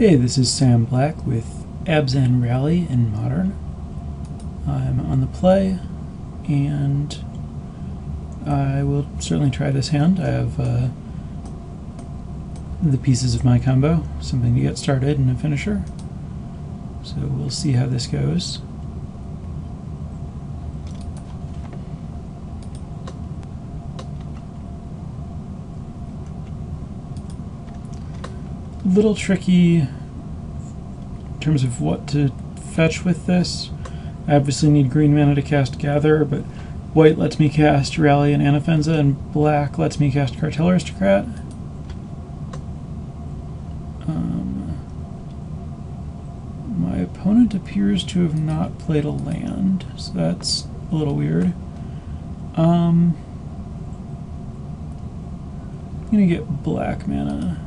Hey, this is Sam Black with Abzan Rally in Modern. I'm on the play, and I will certainly try this hand. I have the pieces of my combo, something to get started and a finisher. So we'll see how this goes. Little tricky in terms of what to fetch with this. I obviously need green mana to cast Gather, but white lets me cast Rally and Anafenza, and black lets me cast Cartel Aristocrat. My opponent appears to have not played a land, so that's a little weird. I'm gonna get black mana.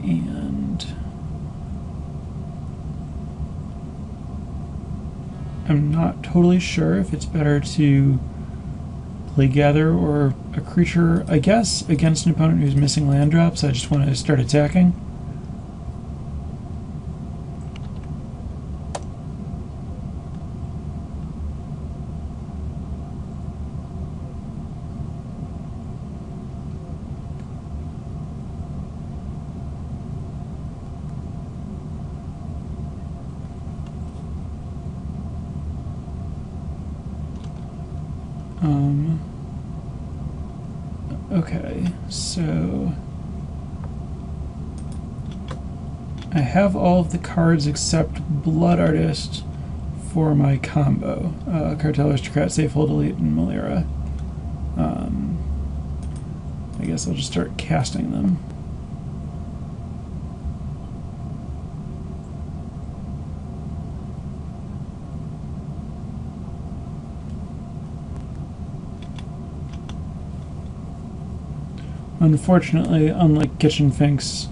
And I'm not totally sure if it's better to play Gather or a creature. I guess against an opponent who's missing land drops, I just want to start attacking. Okay, so I have all of the cards except Blood Artist for my combo. Cartel Aristocrat, Safe Hold, Elite, and Malira. I guess I'll just start casting them. Unfortunately, unlike Kitchen Finks,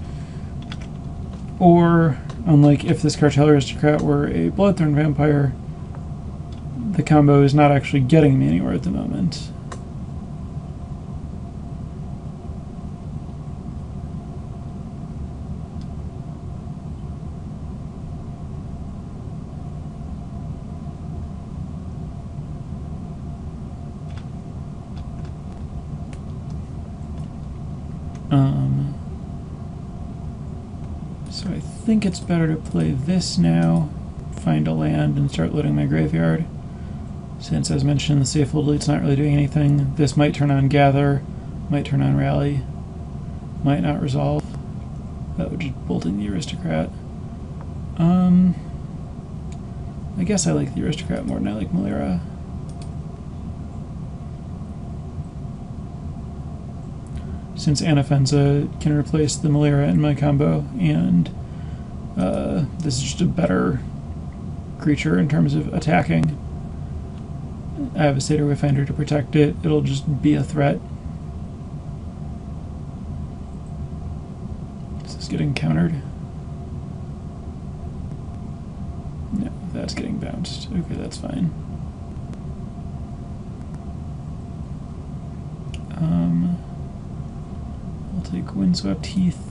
or unlike if this Cartel Aristocrat were a Bloodthorn Vampire, the combo is not actually getting me anywhere at the moment. So I think it's better to play this now, find a land, and start loading my graveyard. Since, as mentioned, the Safe Hold Elite's not really doing anything. This might turn on Gather, might turn on Rally, might not resolve. That would just bolting the Aristocrat. I guess I like the Aristocrat more than I like Malira. Since Anafenza can replace the Malira in my combo, and this is just a better creature in terms of attacking. I have a Satyr Wayfinder to protect it. It'll just be a threat. Is this getting countered? No, that's getting bounced. Okay, that's fine. I'll take Windswept Heath.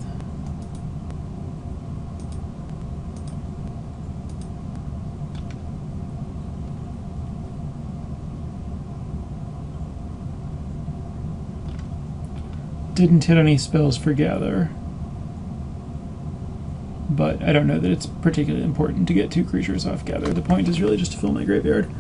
Didn't hit any spells for Gather, but I don't know that it's particularly important to get two creatures off Gather. The point is really just to fill my graveyard.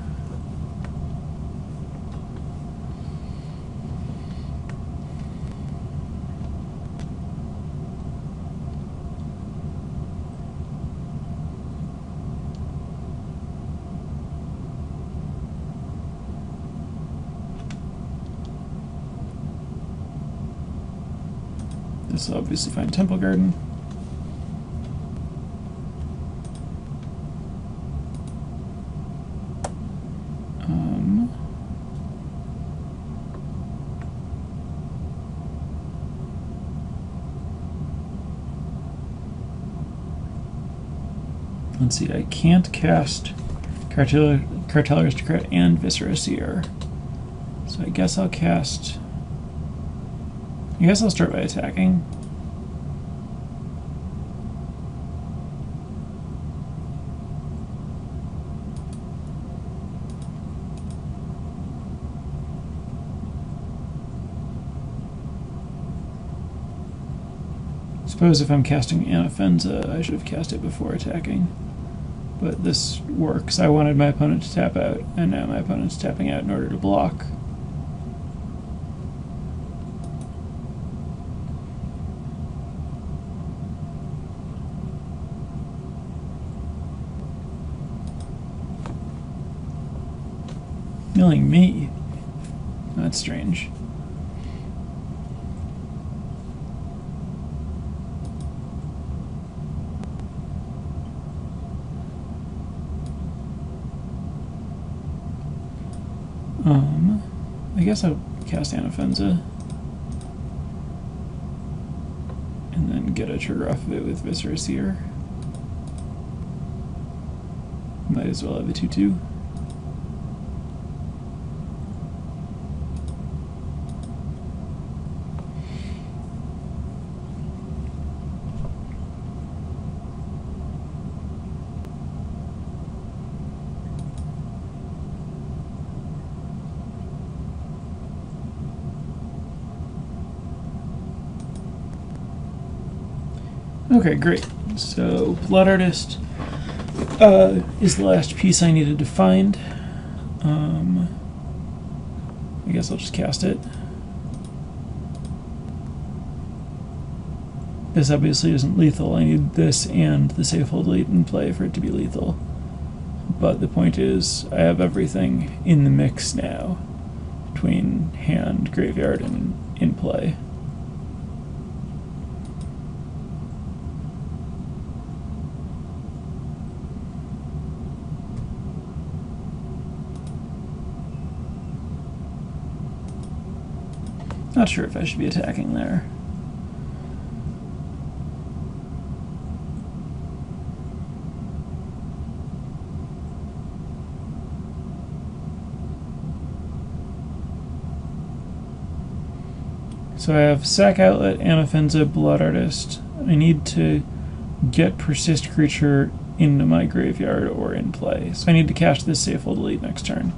This will obviously find Temple Garden. Let's see, I can't cast Cartel Aristocrat and Viscera Seer. So So I guess I'll cast... I guess I'll start by attacking. I suppose if I'm casting Anafenza, I should have cast it before attacking. But this works. I wanted my opponent to tap out, and now my opponent's tapping out in order to block. Milling me? That's strange. I guess I'll cast Anafenza and then get a trigger off of it with Viscera Seer. Might as well have a 2/2. Okay, great. So Blood Artist is the last piece I needed to find. I guess I'll just cast it. This obviously isn't lethal. I need this and the Safehold Elite in play for it to be lethal. But the point is, I have everything in the mix now between hand, graveyard, and in play. Not sure if I should be attacking there. So I have Sack Outlet, Anafenza, Blood Artist. I need to get Persist Creature into my graveyard or in play. So I need to cast this Safehold Elite next turn.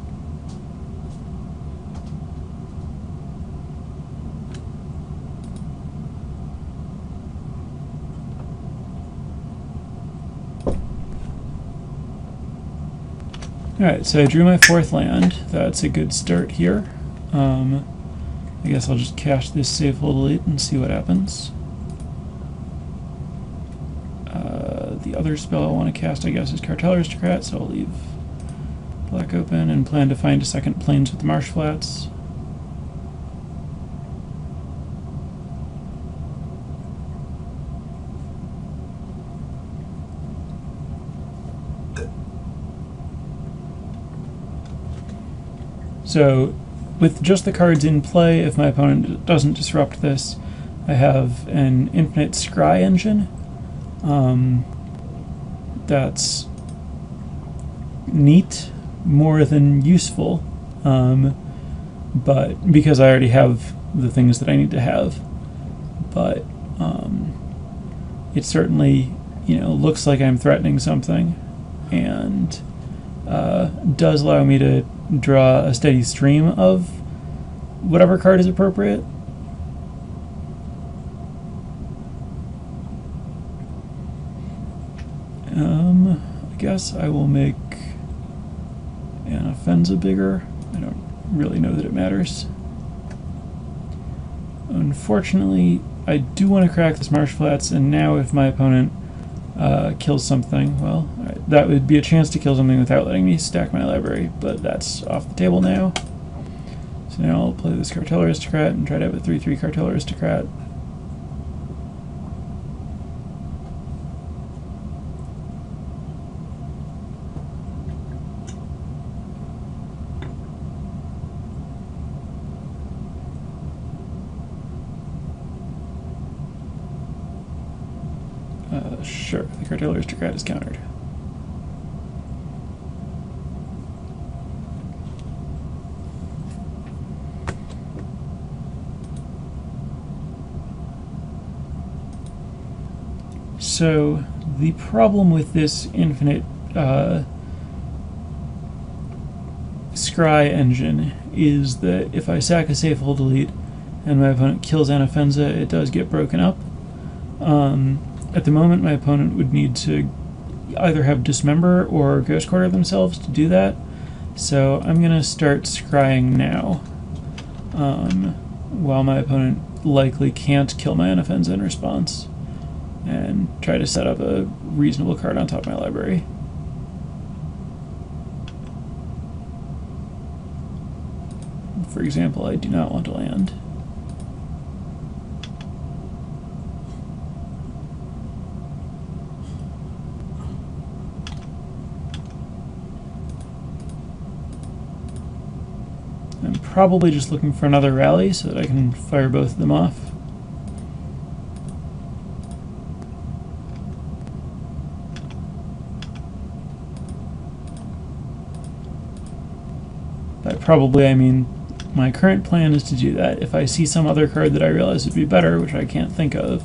Alright, so I drew my 4th land. That's a good start here. I guess I'll just cast this Safehold Elite and see what happens. The other spell I want to cast, I guess, is Cartel Aristocrat, so I'll leave black open and plan to find a second Plains with the Marsh Flats. So, with just the cards in play, if my opponent doesn't disrupt this, I have an infinite Scry engine. That's neat, more than useful, but because I already have the things that I need to have. But it certainly, looks like I'm threatening something, and does allow me to draw a steady stream of whatever card is appropriate. I guess I will make Anafenza bigger. I don't really know that it matters. Unfortunately, I do want to crack this Marsh Flats, and now if my opponent kills something, well, that would be a chance to kill something without letting me stack my library, but that's off the table now. So now I'll play this Cartel Aristocrat and try to have a 3/3 Cartel Aristocrat. Sure, the Cartel Aristocrat is countered. So the problem with this infinite scry engine is that if I sack a safe hold delete and my opponent kills Anafenza, it does get broken up. At the moment, my opponent would need to either have Dismember or Ghost Quarter themselves to do that. So I'm going to start scrying now, while my opponent likely can't kill my Anafenza in response, and try to set up a reasonable card on top of my library. For example, I do not want to land. I'm probably just looking for another rally so that I can fire both of them off. By probably, I mean my current plan is to do that. If I see some other card that I realize would be better, which I can't think of,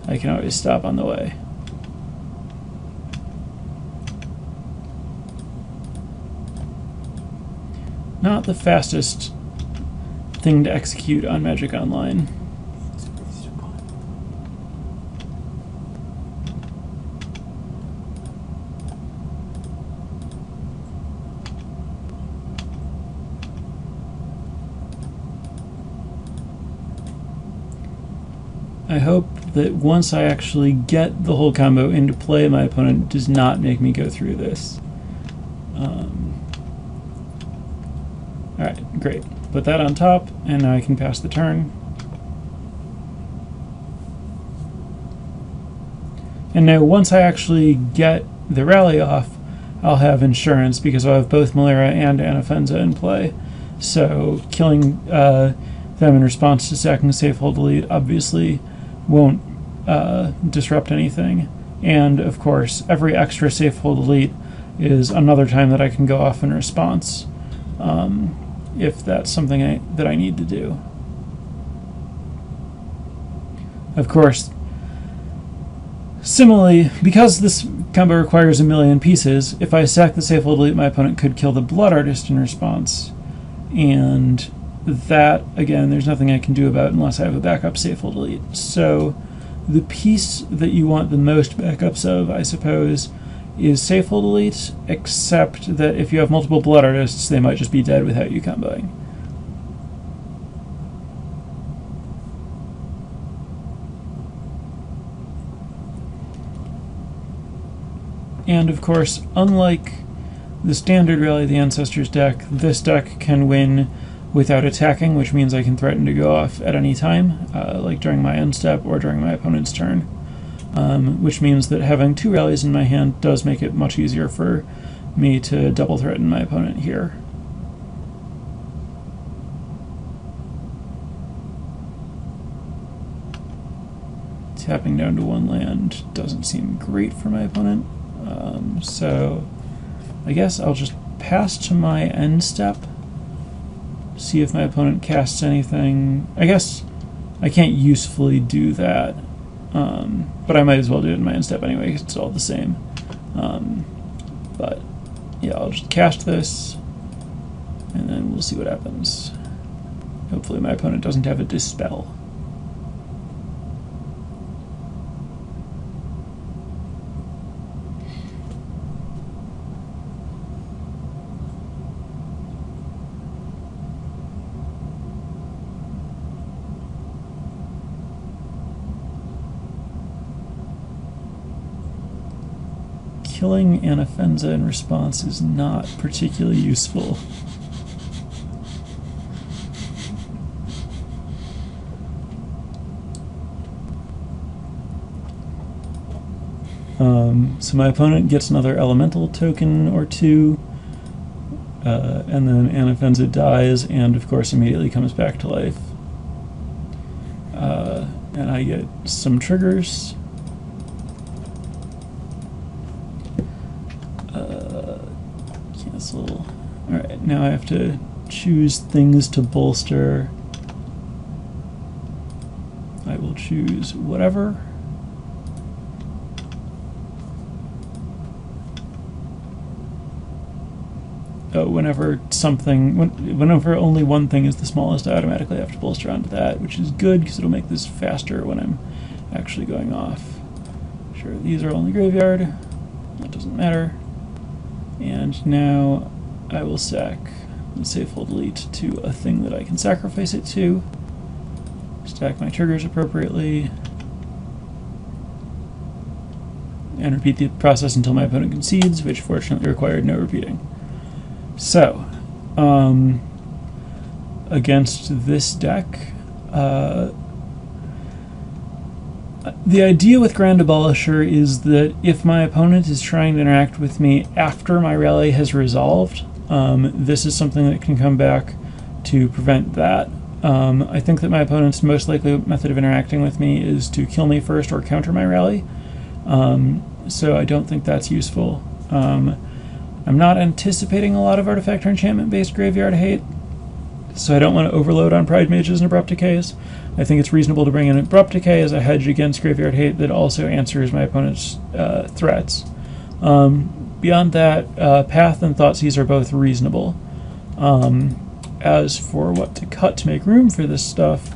I can always stop on the way. Not the fastest thing to execute on Magic Online. I hope that once I actually get the whole combo into play, my opponent does not make me go through this. Alright, great. Put that on top, and now I can pass the turn. And now once I actually get the rally off, I'll have insurance because I'll have both Malera and Anafenza in play. So killing them in response to sacking Safe Hold Delete obviously won't disrupt anything. And of course, every extra Safe Hold Delete is another time that I can go off in response, if that's something that I need to do. Of course, similarly, because this combo requires a million pieces, if I sack the Safe Hold Delete, my opponent could kill the Blood Artist in response. And that, again, there's nothing I can do about unless I have a backup Safe Hold Delete. So the piece that you want the most backups of, I suppose, is Safe Hold Delete, except that if you have multiple Blood Artists, they might just be dead without you comboing. And of course, unlike the standard Rally of the Ancestors deck, this deck can win without attacking, which means I can threaten to go off at any time, like during my end step or during my opponent's turn. Which means that having two rallies in my hand does make it much easier for me to double threaten my opponent here. Tapping down to one land doesn't seem great for my opponent, so I guess I'll just pass to my end step, see if my opponent casts anything. I guess I can't usefully do that. But I might as well do it in my end step anyway, because it's all the same. But yeah, I'll just cast this, and then we'll see what happens. Hopefully my opponent doesn't have a Dispel. Killing Anafenza in response is not particularly useful. So my opponent gets another elemental token or two, and then Anafenza dies and of course immediately comes back to life. And I get some triggers. Cancel. Alright, now I have to choose things to bolster. I will choose whatever. whenever only one thing is the smallest, I automatically have to bolster onto that, which is good because it'll make this faster when I'm actually going off. Sure, these are all in the graveyard. That doesn't matter. And now I will sack the Safehold Delete to a thing that I can sacrifice it to. Stack my triggers appropriately. And repeat the process until my opponent concedes, which fortunately required no repeating. So, against this deck, the idea with Grand Abolisher is that if my opponent is trying to interact with me after my rally has resolved, this is something that can come back to prevent that. I think that my opponent's most likely method of interacting with me is to kill me first or counter my rally. So I don't think that's useful. I'm not anticipating a lot of artifact or enchantment-based graveyard hate, so I don't want to overload on Pride Mages and Abrupt Decays. I think it's reasonable to bring in Abrupt Decay as a hedge against graveyard hate that also answers my opponent's threats. Beyond that, Path and Thoughtseize are both reasonable. As for what to cut to make room for this stuff,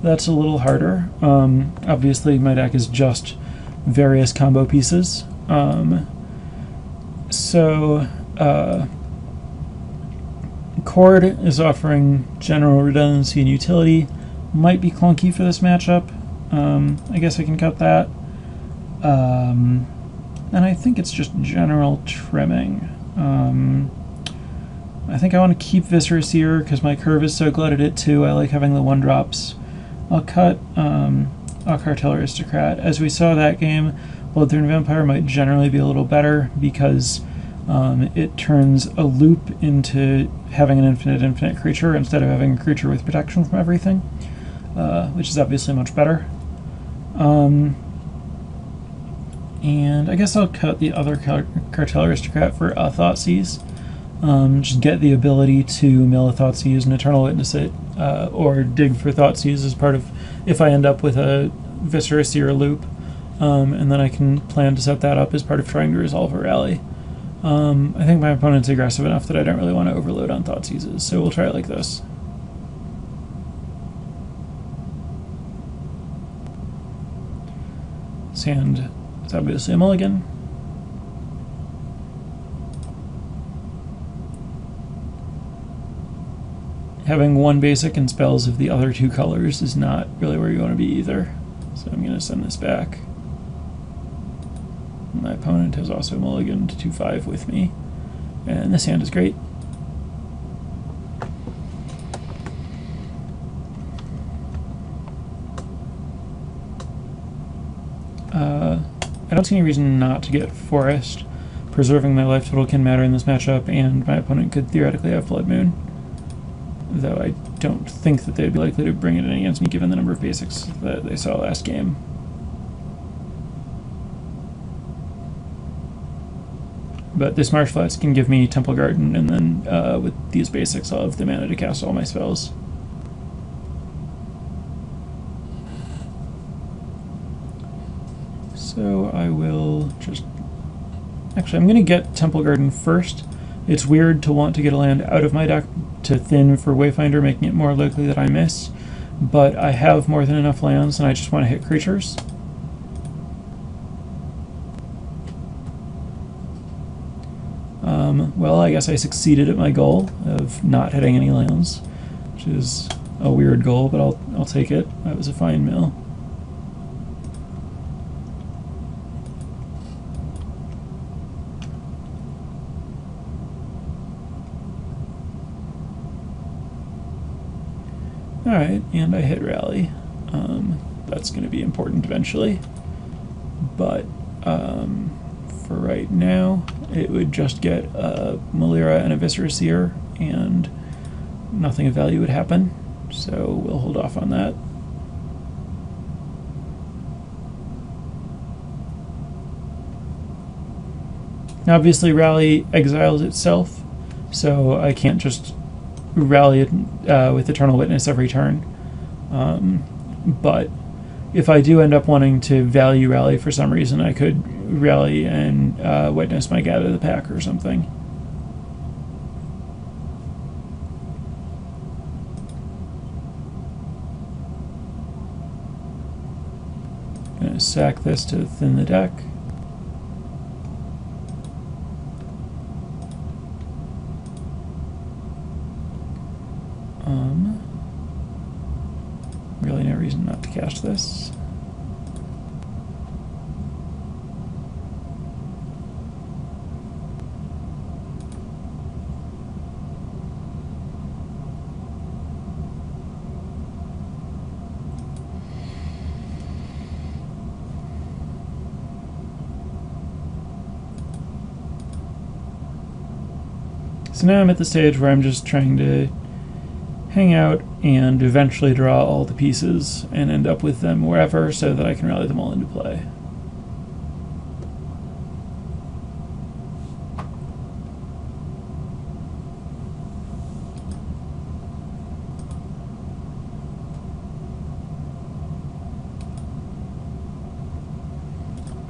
that's a little harder. Obviously, my deck is just various combo pieces. Chord is offering general redundancy and utility. Might be clunky for this matchup. I guess I can cut that. And I think it's just general trimming. I think I want to keep Viscera Seer because my curve is so glutted at 2. I like having the 1-drops. I'll cut a Cartel Aristocrat. As we saw that game, Bloodthorn Vampire might generally be a little better because it turns a loop into having an infinite creature instead of having a creature with protection from everything, which is obviously much better. And I guess I'll cut the other Cartel Aristocrat for a Thoughtseize. Just get the ability to mill a Thoughtseize and Eternal Witness it, or dig for Thoughtseize as part of, if I end up with a Viscera Seer loop, and then I can plan to set that up as part of trying to resolve a rally. I think my opponent's aggressive enough that I don't really want to overload on Thoughtseizes, so we'll try it like this. Sand is obviously a mulligan. Having one basic and spells of the other two colors is not really where you want to be either. So I'm going to send this back. My opponent has also mulliganed to 2/5 with me, and this hand is great. I don't see any reason not to get Forest. Preserving my life total can matter in this matchup, and my opponent could theoretically have Blood Moon, though I don't think that they'd be likely to bring it in against me given the number of basics that they saw last game. But this Marsh Flats can give me Temple Garden, and then with these basics I'll have the mana to cast all my spells. So I will just... Actually, I'm going to get Temple Garden first. It's weird to want to get a land out of my deck to thin for Wayfinder, making it more likely that I miss, but I have more than enough lands and I just want to hit creatures. Well, I guess I succeeded at my goal of not hitting any lands, which is a weird goal, but I'll take it. That was a fine mill. Alright, and I hit Rally. That's going to be important eventually, but for right now it would just get a Malira and a Viscera Seer, and nothing of value would happen, so we'll hold off on that. Obviously Rally exiles itself, so I can't just rally it with Eternal Witness every turn. But if I do end up wanting to value Rally for some reason, I could Rally and Witness my Gather the Pack or something. sack this to thin the deck. Really no reason not to cast this. So now I'm at the stage where I'm just trying to hang out and eventually draw all the pieces and end up with them wherever so that I can rally them all into play.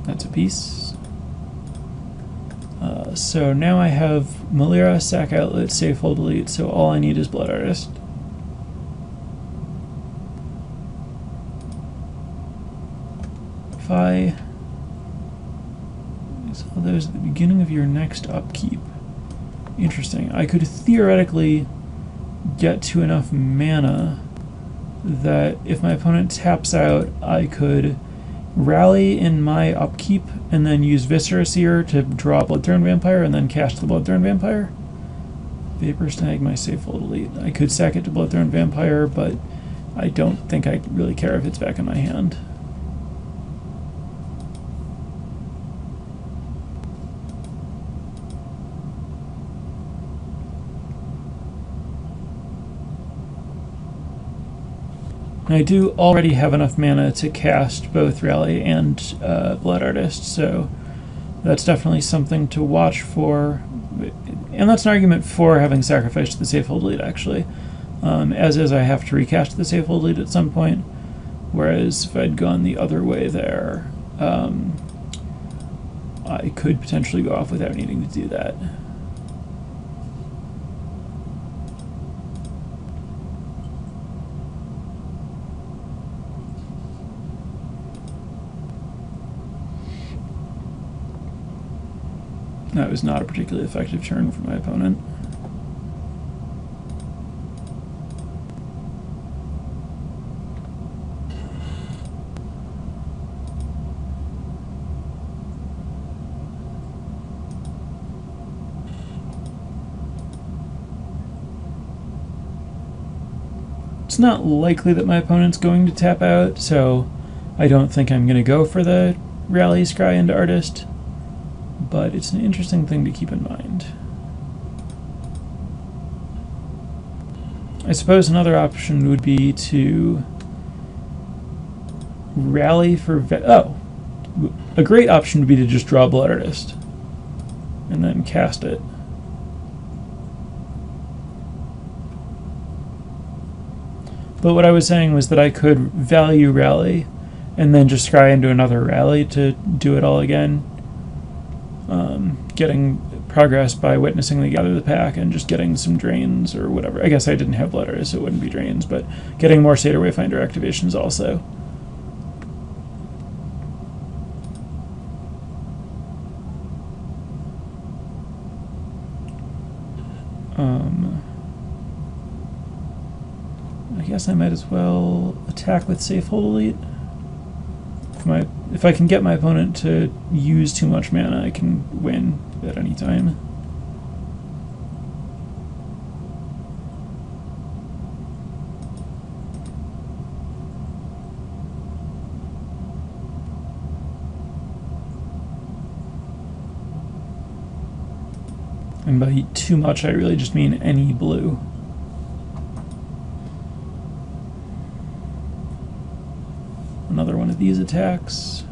That's a piece. So now I have Malira, Sack Outlet, Save, Hold, Delete, so all I need is Blood Artist. If I saw those at the beginning of your next upkeep, interesting. I could theoretically get to enough mana that if my opponent taps out, I could rally in my upkeep and then use Viscera Seer to draw Bloodthorn Vampire and then cast the Bloodthorn Vampire. Vapor Snag, my Save, Full Delete. I could sack it to Bloodthorn Vampire, but I don't think I really care if it's back in my hand. I do already have enough mana to cast both Rally and Blood Artist, so that's definitely something to watch for. And that's an argument for having sacrificed the Save, Hold, Delete, actually. As is, I have to recast the Save, Hold, Delete at some point, whereas if I'd gone the other way there, I could potentially go off without needing to do that. That was not a particularly effective turn for my opponent. It's not likely that my opponent's going to tap out, so I don't think I'm going to go for the Rally, Scry into Artist. But it's an interesting thing to keep in mind. I suppose another option would be to rally for... a great option would be to just draw Blood Artist and then cast it. But what I was saying was that I could value Rally and then just scry into another Rally to do it all again. Getting progress by witnessing the Gather the Pack and just getting some drains or whatever. I guess I didn't have Blood Artist, so it wouldn't be drains, but getting more Satyr Wayfinder activations also. I guess I might as well attack with Save, Hold, Delete. If I can get my opponent to use too much mana, I can win at any time. And by too much, I really just mean any blue. Another one of these attacks.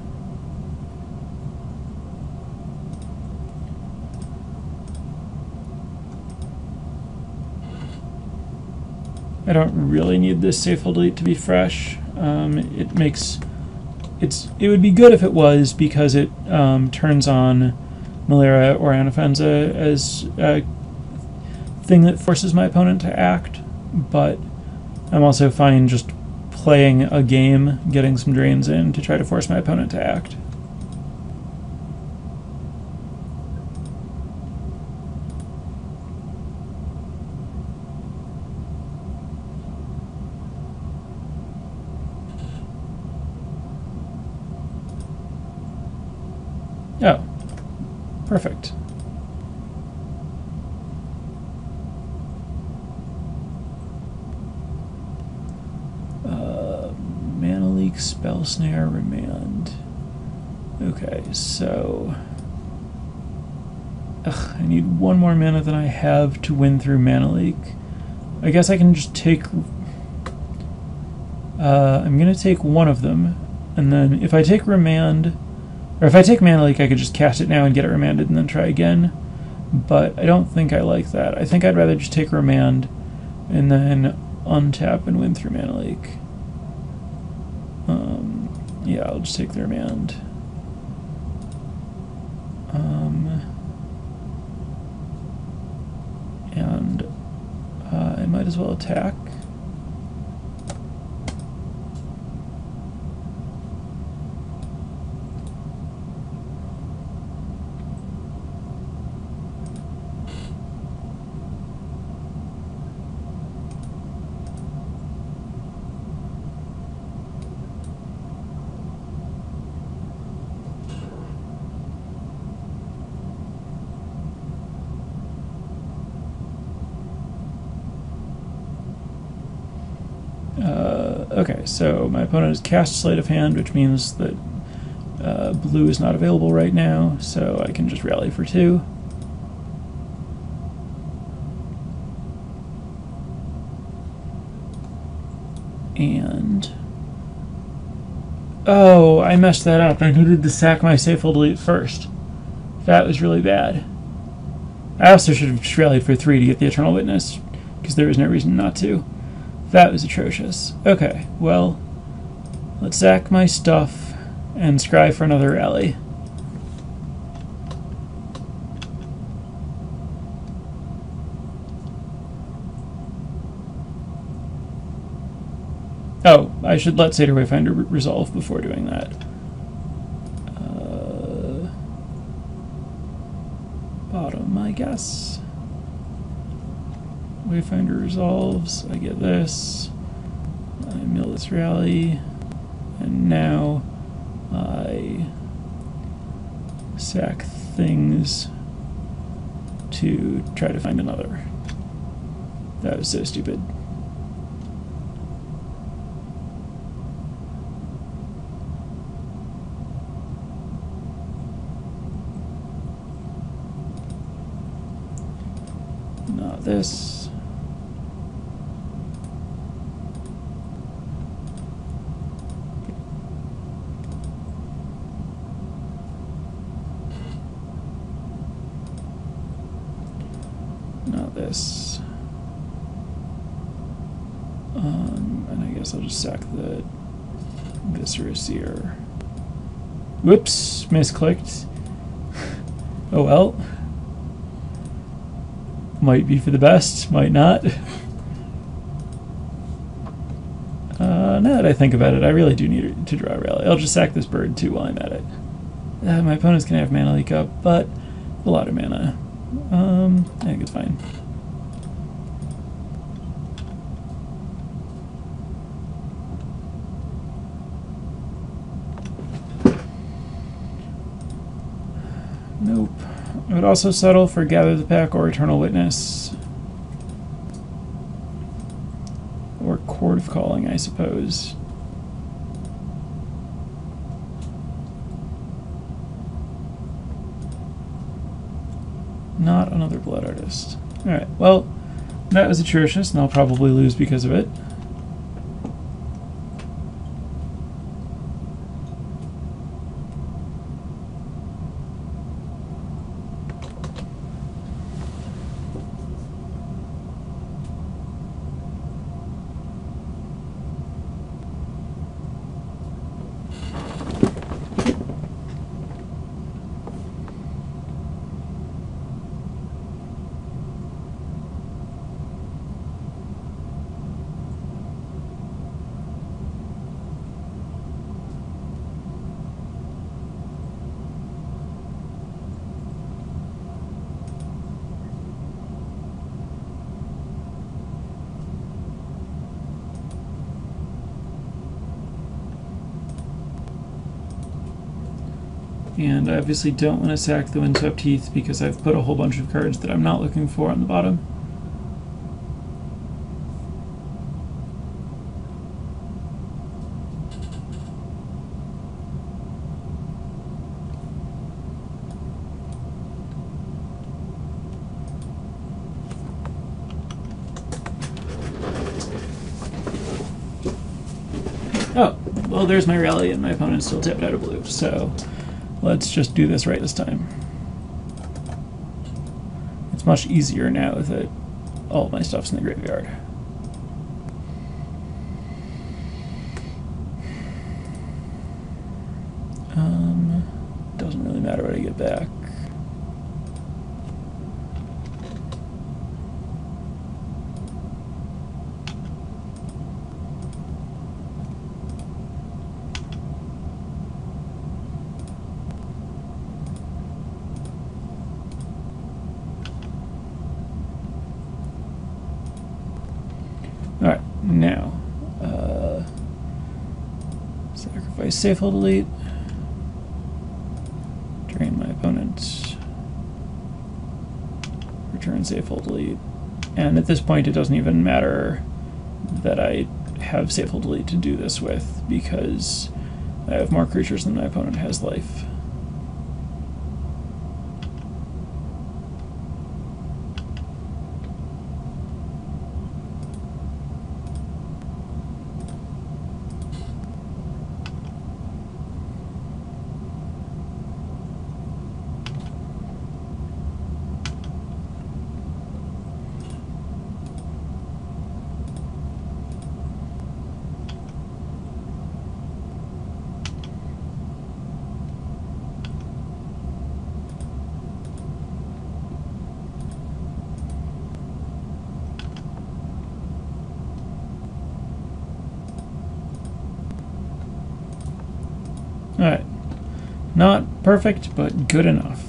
I don't really need this Save, Hold, Delete to be fresh. It would be good if it was, because it turns on Malira or Anafenza as a thing that forces my opponent to act, but I'm also fine just playing a game, getting some drains in to try to force my opponent to act. Oh, perfect. Mana Leak, Spell Snare, Remand. Okay, so... I need one more mana than I have to win through Mana Leak. I guess I can just take... I'm going to take one of them, and then if I take Remand... Or if I take Mana Leak, I could just cast it now and get it remanded and then try again. But I don't think I like that. I think I'd rather just take Remand and then untap and win through Mana Leak. Yeah, I'll just take the Remand. And I might as well attack. Okay, so my opponent has cast Sleight of Hand, which means that blue is not available right now, so I can just rally for 2. And... oh, I messed that up. I needed to sack my Safehold Elite first. That was really bad. I also should have just rallied for 3 to get the Eternal Witness, because there was no reason not to. That was atrocious. Okay, well, let's sack my stuff and scry for another rally. Oh, I should let Satyr Wayfinder resolve before doing that. Bottom, I guess. Wayfinder resolves, I get this, I mill this rally, and now I sack things to try to find another. That was so stupid. Not this. Not this. And I guess I'll just sack the Viscera Seer. Whoops, misclicked. Oh well. Might be for the best, might not. Now that I think about it, I really do need to draw a rally. I'll just sack this bird too while I'm at it. My opponent's gonna have Mana Leak up, but a lot of mana. I think it's fine. Nope. I would also settle for Gather the Pack or Eternal Witness. Or Chord of Calling, I suppose. Not another Blood Artist. Alright, well, that was atrocious, and I'll probably lose because of it. And I obviously don't want to sack the Windswept Heath because I've put a whole bunch of cards that I'm not looking for on the bottom. Oh, well, there's my rally, and my opponent's still tapped out of blue, so let's just do this right this time. It's much easier now that all of my stuff's in the graveyard. Doesn't really matter what I get back. Alright, now, sacrifice Safehold Elite, drain my opponent, return Safehold Elite, and at this point it doesn't even matter that I have Safehold Elite to do this with, because I have more creatures than my opponent has life. Alright, not perfect, but good enough.